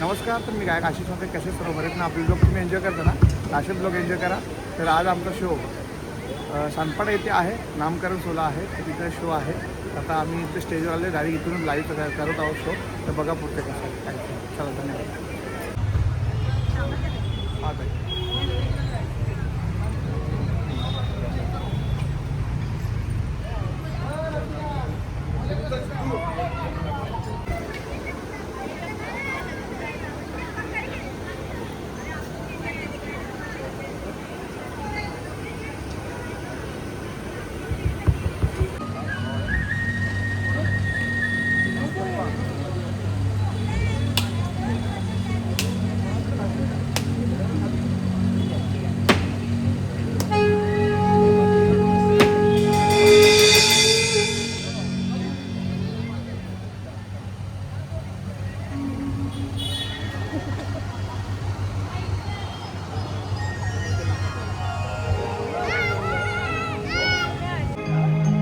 नमस्कार. तर मी गायक आशिष होते. कसे सर्व बरेच ना. आपले ब्लॉग तुम्ही एन्जॉय करता ना, तर असे ब्लॉग एन्जॉय करा. तर आज आमचा शो सानपाडा येथे आहे, नामकरण सोला आहे. तर तिथे शो आहे. आता आम्ही इथे स्टेजवर आले, डायरेक्ट इथून लाईव्ह करत आहोत शो. तर बघा पुढचे कसं आहे काय. चला धन्यवाद. हां ताई.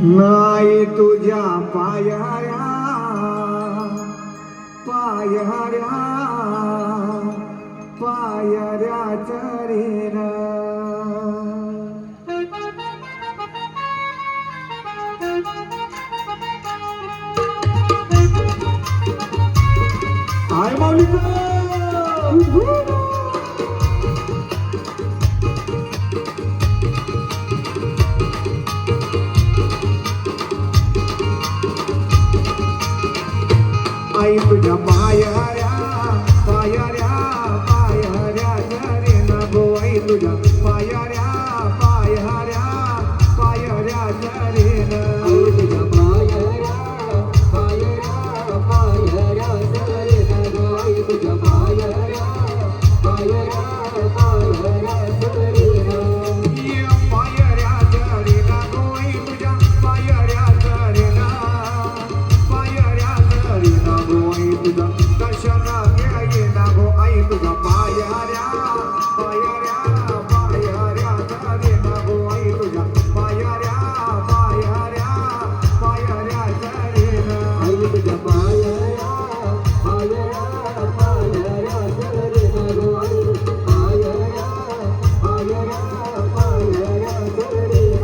नाही तुझ्या पायऱ्या पायऱ्या पायऱ्या चरेन आय माऊलीचा आई तुझ्या पायऱ्या पायऱ्या पायऱ्या चरेन गो. आई तुझ्या पायऱ्या पायऱ्या पायऱ्या चरेन. आई तुझ्या पायऱ्या पायऱ्या पायऱ्या चरेन गो. आई तुझ्या पायऱ्या पायऱ्या पायऱ्या चरेन. या पायऱ्या चरेन गो. आई तुझ्या पायऱ्या चरेन पायऱ्या चरेन गो. आई तुझा दर्शन घ्यायला गो. आई तुझा पायऱ्या पायऱ्या पायऱ्या चरेन गो. आई तुझ्या पायऱ्या पायऱ्या पायऱ्या चरेन. आई तुझ्या पायऱ्या पायऱ्या पायऱ्या चरेन गो. आई पायऱ्या पायऱ्या पायऱ्या चरेन.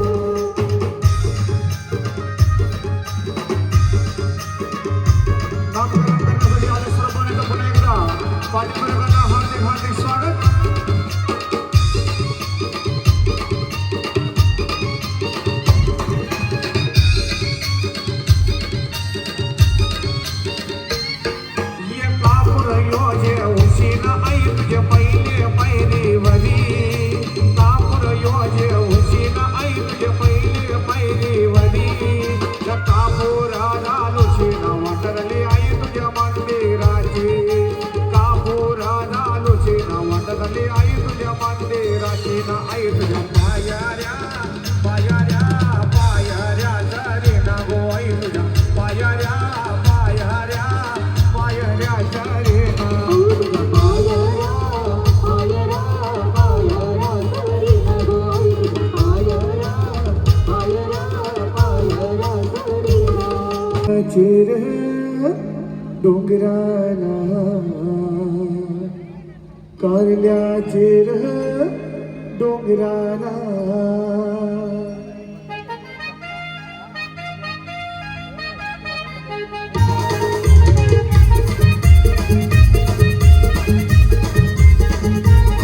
नामकरण करण्यासाठी आले सर्वांचं पुन्हा एकदा पाठीमागेला हार्दिक हार्दिक स्वागत. ये कापूर योजे उशीना आई तुझे पहिले पैरीवरी. कापूर योजे उशीना आई तुझे पहिले पैरीवरी. त्या कापुराला लुशीना वाटरली आई तुझ्या मंदिराची. कापुराला लुशीना वाटरली आई तुझ्या मंदिराची. ना आई तुझ्या पायऱ्या पायऱ्या पायऱ्या चरेन गो. आई तुझ्या पायऱ्या पायऱ्या पायऱ्या चरेन. तुझ्या पायऱ्या पायऱ्या पायऱ्या चरेन गो. आई तुझ्या पायऱ्या पायऱ्या पायऱ्या चरेन. चिर डोंगराला कारल्या चिर डोंगराला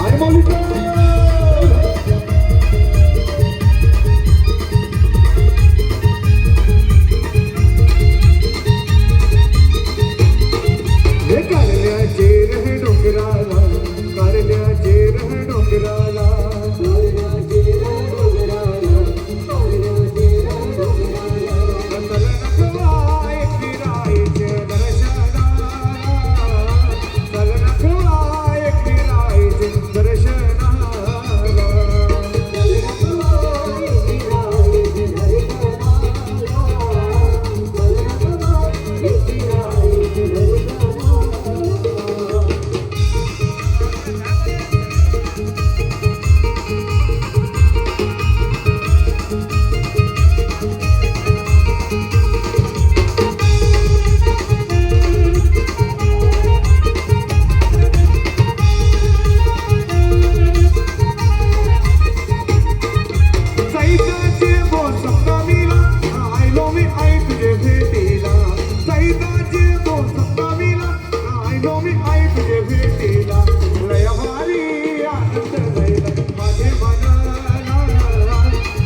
आय माऊलीचा कारल्याचे रह डोंगराला कारल्याचे रह डोंगराला कारल्याचे रह आलो मी आई तुझे भेटीला लय भारी आनंद राहिला माझे मनाला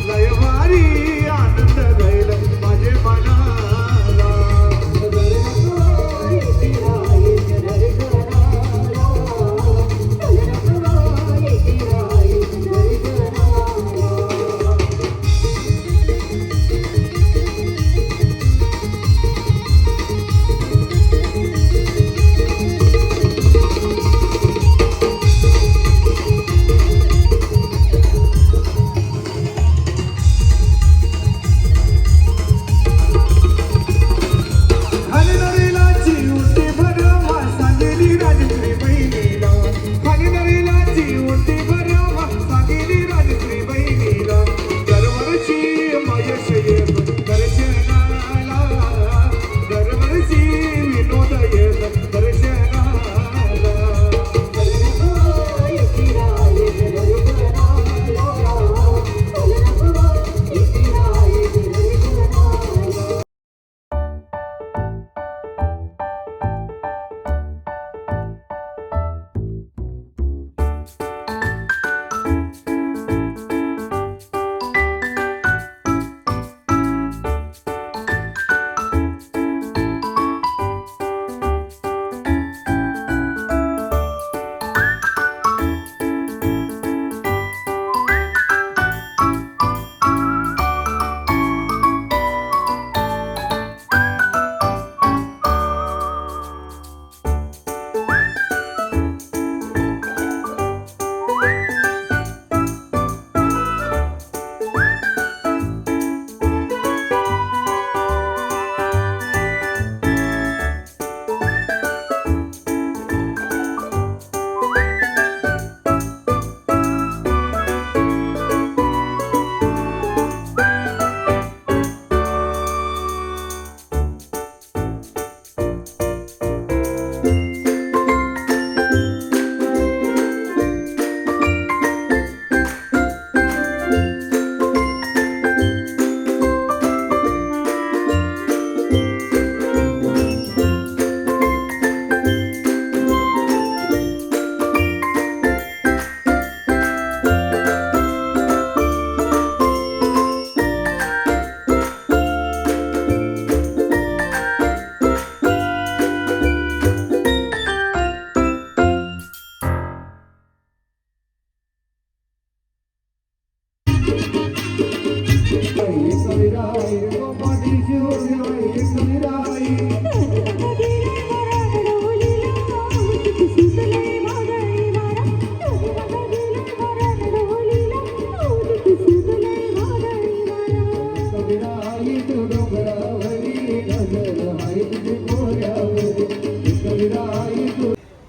लय भारी आनंद राहिला माझे मनाला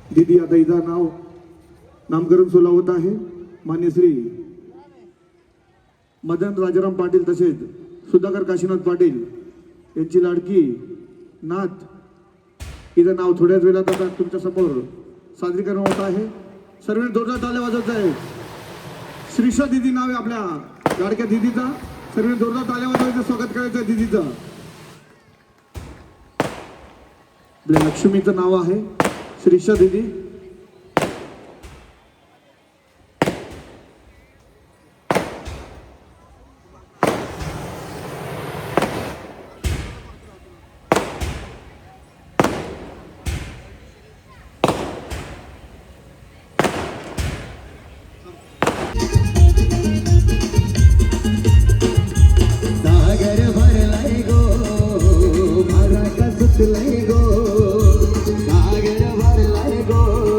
दीदी आता इथं नाव नामकरण सोहळा होत आहे. मान्य श्री मदन राजाराम पाटील तसेच सुधाकर काशीनाथ पाटील यांची लाडकी नाथ इथं नाव थोड्याच वेळात आता तुमच्या समोर सादरीकरण होत आहे. सर्व जोरदार टाळ्या वाजवत आहे. श्रीषा दीदी नाव आहे आपल्या लाडक्या दीदीचा. सर्व जोरदार टाळ्या वाजवायचं स्वागत करायचं दीदीचं. आपल्या लक्ष्मीचं नाव आहे श्रीषा दीदी. सागर भरलाय गो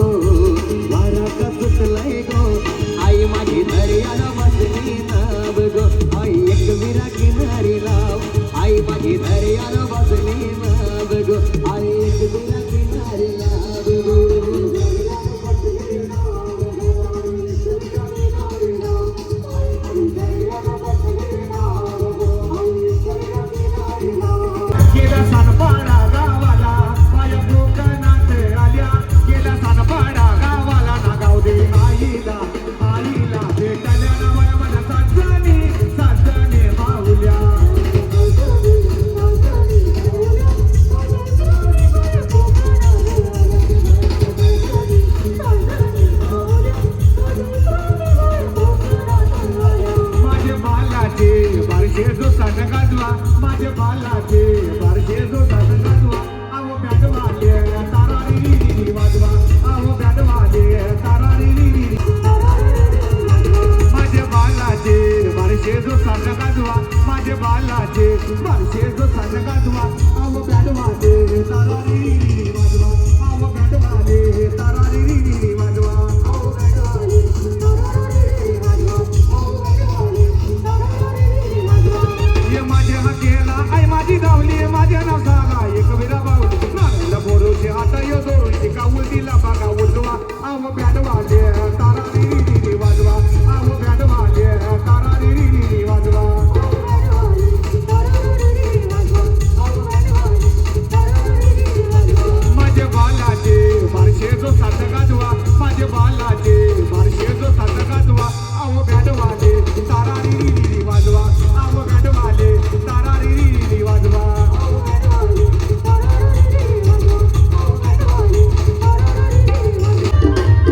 आव बँड वाले तारा री री री वाजवा आव बँड वाले तारा री री री वाजवा माझे बालाचे बारशे जो सात गाजवा माझे बालाचे बारशे जो सात गाजवा आव बँड वाले तारा री री री वाजवा आव बँड वाले तारा री री री वाजवा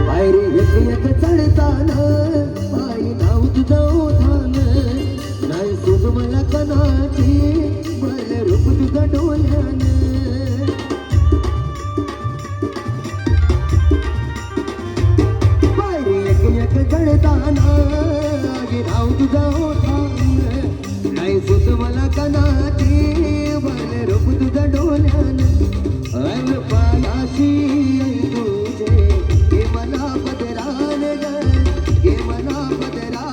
पायरी एक एक चढताना पायी नाव तुझं ओठान नाही सुख मला कणाची मला रूप तुझं डोल्यान पायरी एक एक चढताना नाव तुझं ओठान नाही सुख मला कणाची मला रूप तुझं डोल्यान अन पायाशी तुझे हे मना पदरान ग हे मना पदरा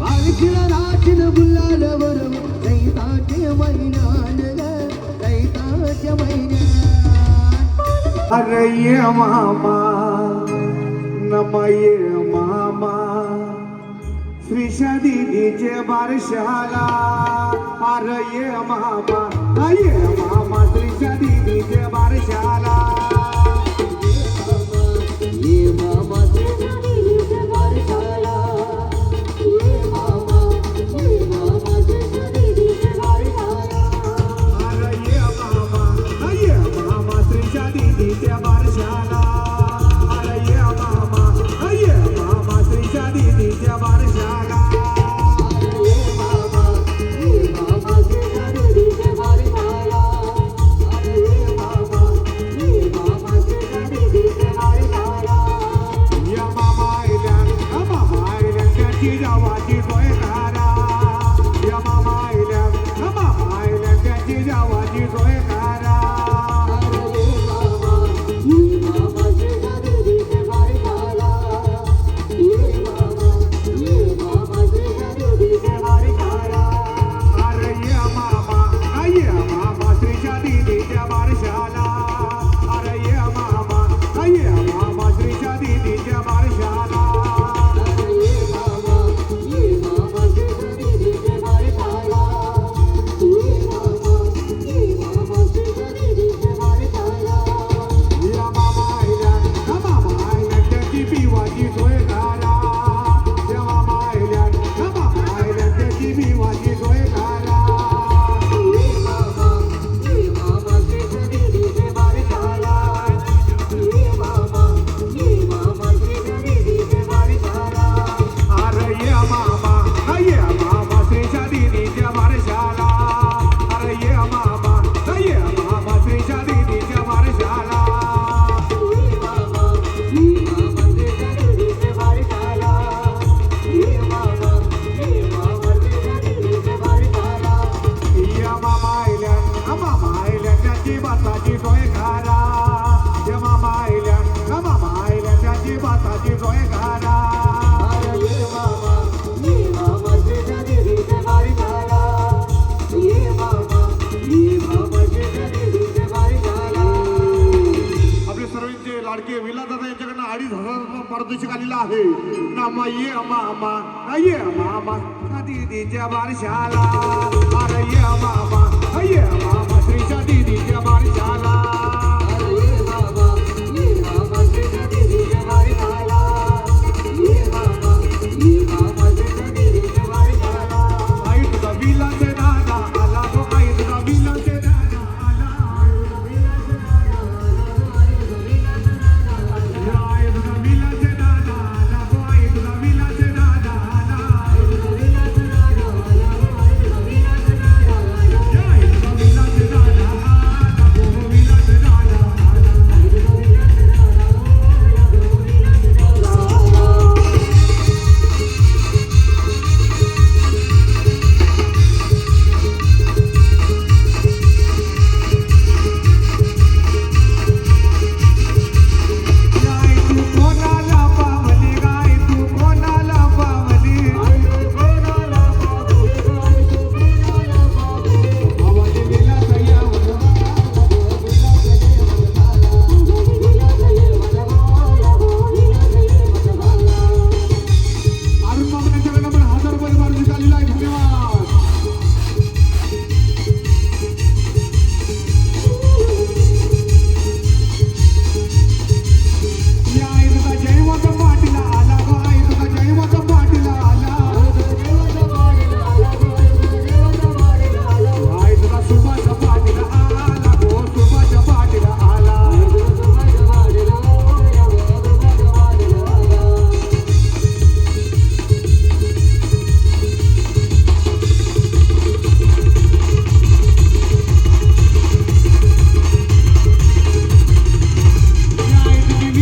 बालकिळ राशीन गुलालवर दैताचे मैनान ग दैताचे मैनान अरे ये मामा नमये मामा श्रीशा दीदीचे बारशाला अरे ये मामा श्रीशा दीदीचे बारशाला ये मामा तुझ्या बारशाला ये मामा तुझ्या दीदीच्या बारशाला अरे ये मामा श्रीशा दीदीचे बारशाला अरे ये मामा श्रीशा दीदीचे बारशाला या मामा आयल्या त्याची जावाची सोय करा या मामा आयल्या त्याची जावाची सोय करा अरे ये मामा श्रीशा दीदीच्या बारशाला अरे ये मामा श्रीशा दीदीच्या बारशाला या मामा आयल्या त्याची पिवाची सोय करा या मामा आयल्या त्याची पिवाची सोय करा अरे ये मामा श्रीशा दीदीच्या बारशाला अरे ये मामा श्रीशा दीदीच्या बारशाला या मामा आयल्या त्याची भाताची सोय करा या मामा आयल्या त्याची भाताची सोय करा आपले सर्वांचे लाडके विलासदादा यांच्याकडनं 2,500 पारितोषिक आलेलं आहे नामा ये मामा दीदीच्या बारशाला अरे ये मामा श्रीशा दीदीच्या बारशाला आई तुझा विलाचे दादा आला गो आई तुझा विलाचे दादा आला आई तुझा विलाचे दादा आला गो आई तुझा विलाचे दादा आला आई तुझा विलाचे दादा आला गो विलाचे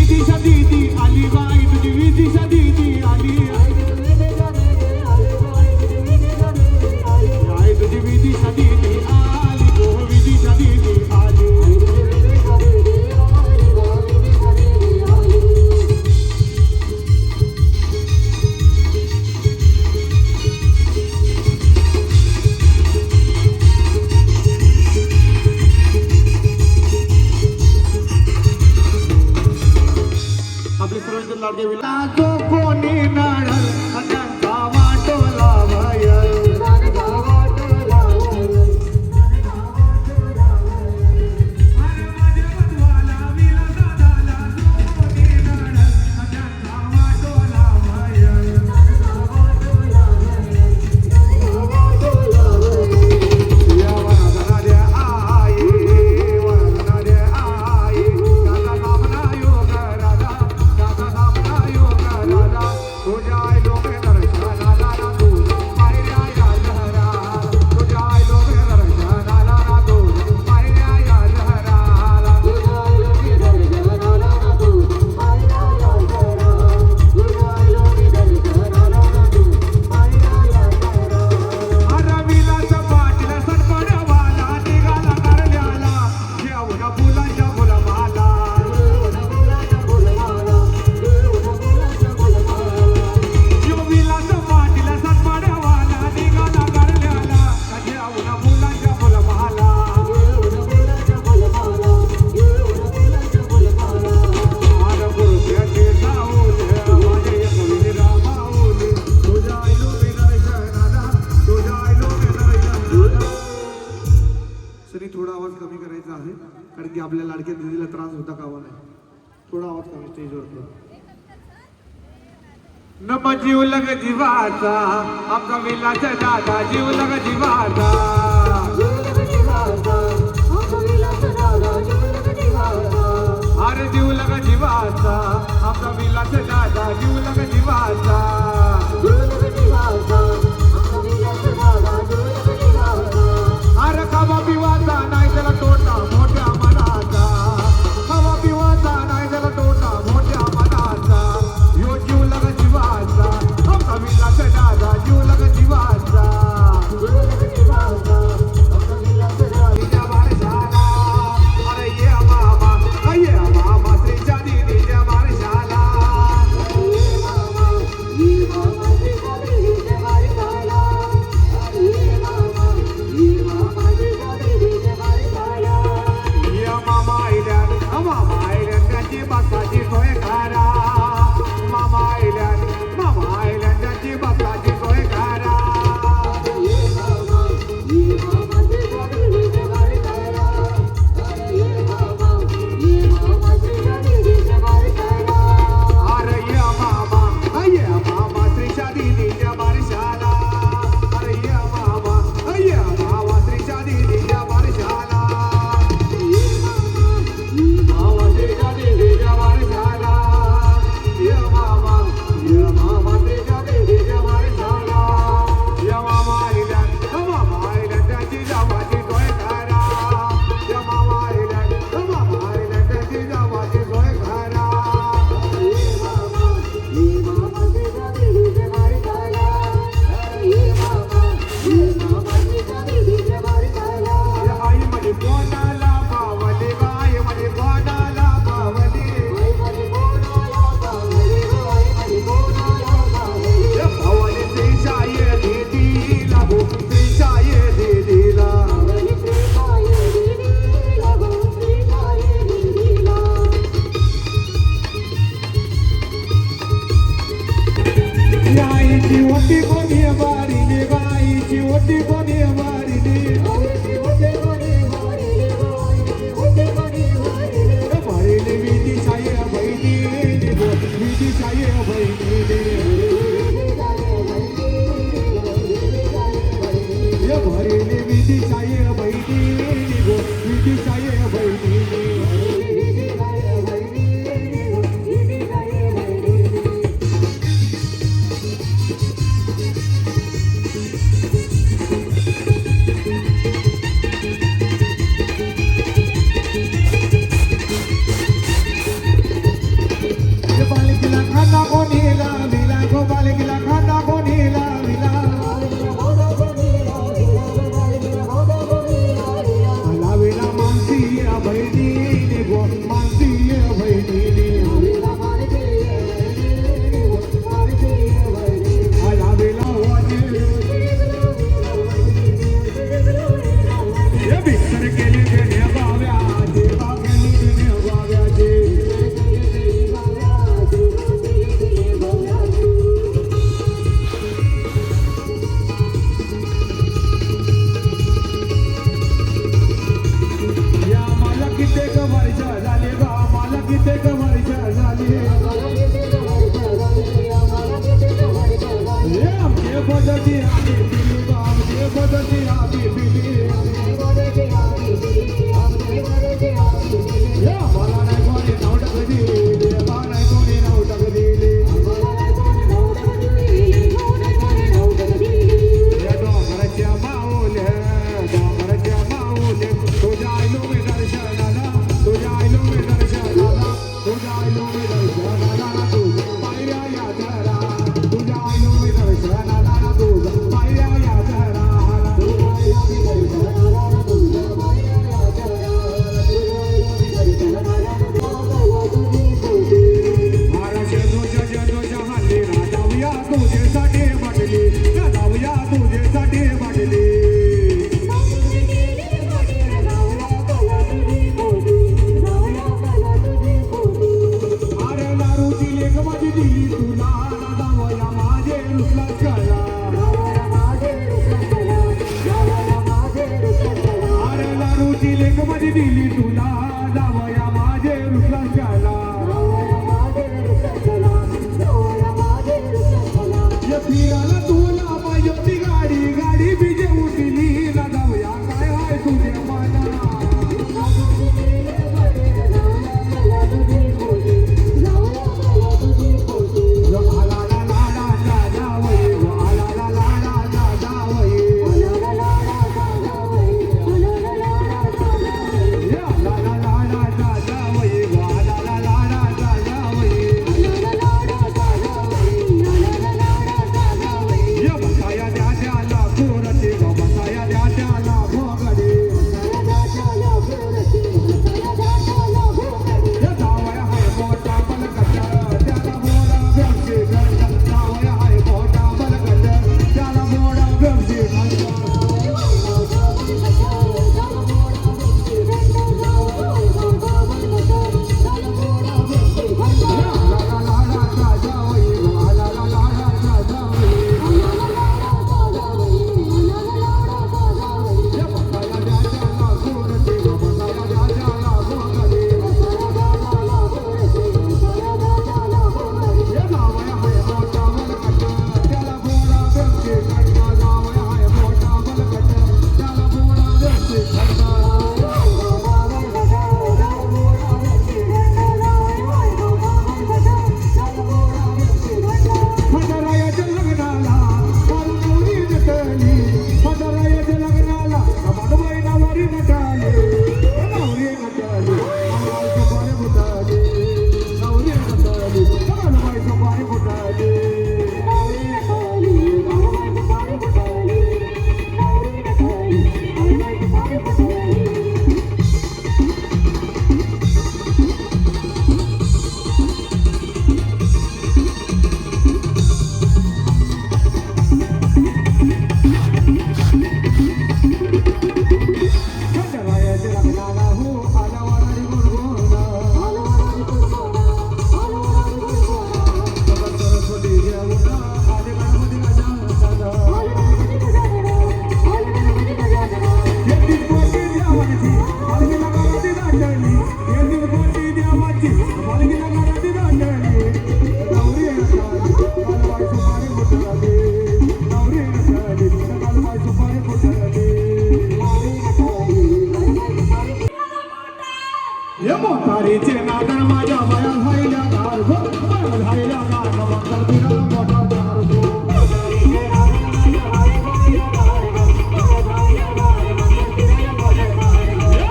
विदिशा दीदी आली बाई तुझी विदिशा दीदी आली आई तुझी विदिशा दीदी आली गो विदिशा दीदी आली आपले सर्वांचे लाडके विलासो कोणी नाळल त्यांचा वाटोला भयल थोडा आवाज कमी करायचा आहे कारण की आपल्या लाडक्या दिदीला त्रास होता कामा नाही थोडा आवाज कमी स्टेजवर नम जीव लग जीवाचा आमचा विलास दादा जीव लग जीवाचा अरे जीव लग जीवाचा आमचा विलास दादा जीव लग जीवाचा अरे खावा पिवाचा नाही त्याला तोटा मोठ्या मनाचा खावा पिवाचा नाही त्याला तोटा मोठ्या मनाचा यो जीव लग जीवाचा आमचा विलास दादा जीव लग जीवाचा तिच्या बारशाला अरे ये मामा श्रीच्या दीदीच्या बारशाला बदची आम्ही पिली आमची बदची आम्ही पिली मला नाही कोणी नाव टाकली मला नाही कोणी नाव टाकली डोंगराच्या माऊल्या तुझ्या आईलो मी दर्शनाला तुझ्या आईलो मी दर्शनाला तुझ्या आईलो मी दर्शनाला तू पायऱ्या या जरा तुझ्या आईलो मी दर्शनाला तू पायऱ्या या जरा तुझ्यासाठी वाटली जाऊया तुझ्यासाठी वाटली अरे दारूची लेख माझी दिली तुला जाऊया माझे रुसला कळला अरे दारूची लेख माझी दिली तुला जाऊया माझे रुसला कळला फिरायला तुला पाहिजे गाडी गाडी बिजे उठली ना जाऊया काय आहे तुझे मला मोटारीचे नादन माझ्या वया झाल्या गार्भ झाल्या गार्भ मकर फिरला मोठा गार्भ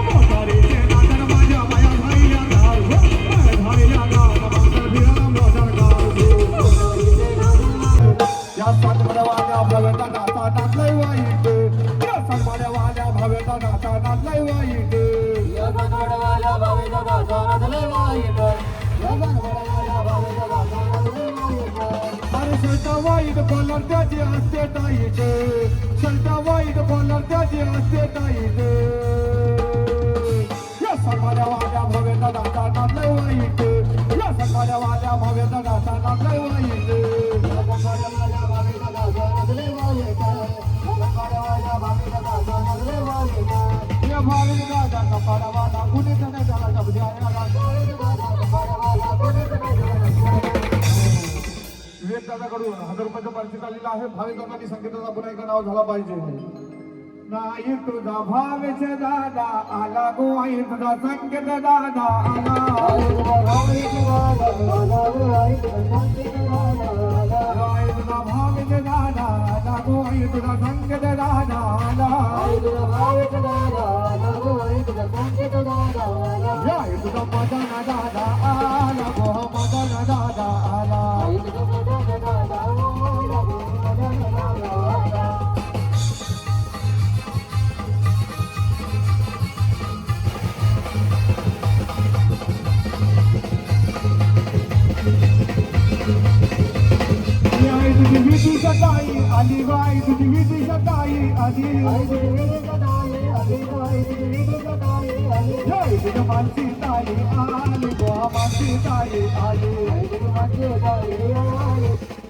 मोटारीचे नादन माझ्या वया झाल्या गार्भ झाल्या गार्भ मकर फिरला मोठा गार्भ या सातमड्या वाल्या भवेता नाता नाचलाय वाईट या सातमड्या वाल्या भवेता नाता नाचलाय वाईट अरे सलटा वाईट बोलणार त्याची असते टाईट सलटा वाईट बोलणार त्याची असते टाईट या सकाळ्या वाल्या भवेचा नाता नाचलाय वाईट या सकाळ्या वाल्या भवेचा नाता नाचलाय वाईट या भाविक राजा कपाळावाला कुणी त्याने त्याला शब्द त्याच्याकडून 1000 रुपयाचं पारितोषिक आलेलं आहे. भाविकांनी संकेताचा पुन्हा एकदा नाव झाला पाहिजे. नाही तुझा भावेश दादा आला गो आई तुझा संकेत दादा आला आई तुझा भावेश दादा आला गो आई तुझा संकेत दादा आला आई तुझा भावेश दादा आला गो आई तुझा संकेत दादा आला आई तुझा भावेश दादा आला गो आई तुझा संकेत दादा आला आई तुझा मदन दादा आला गो मदन दादा आला आई तुझा मदन दादा आला गो मदन दादा आला तुझी विधी सताई आली बाई तुझी विधी सताई आली तुझी विधी सताई आली बाई तुझी विधी सताई आली जय तुझ्या मानसी ताई आली गोवा मानसी ताई आली तुझी मानसी ताई आली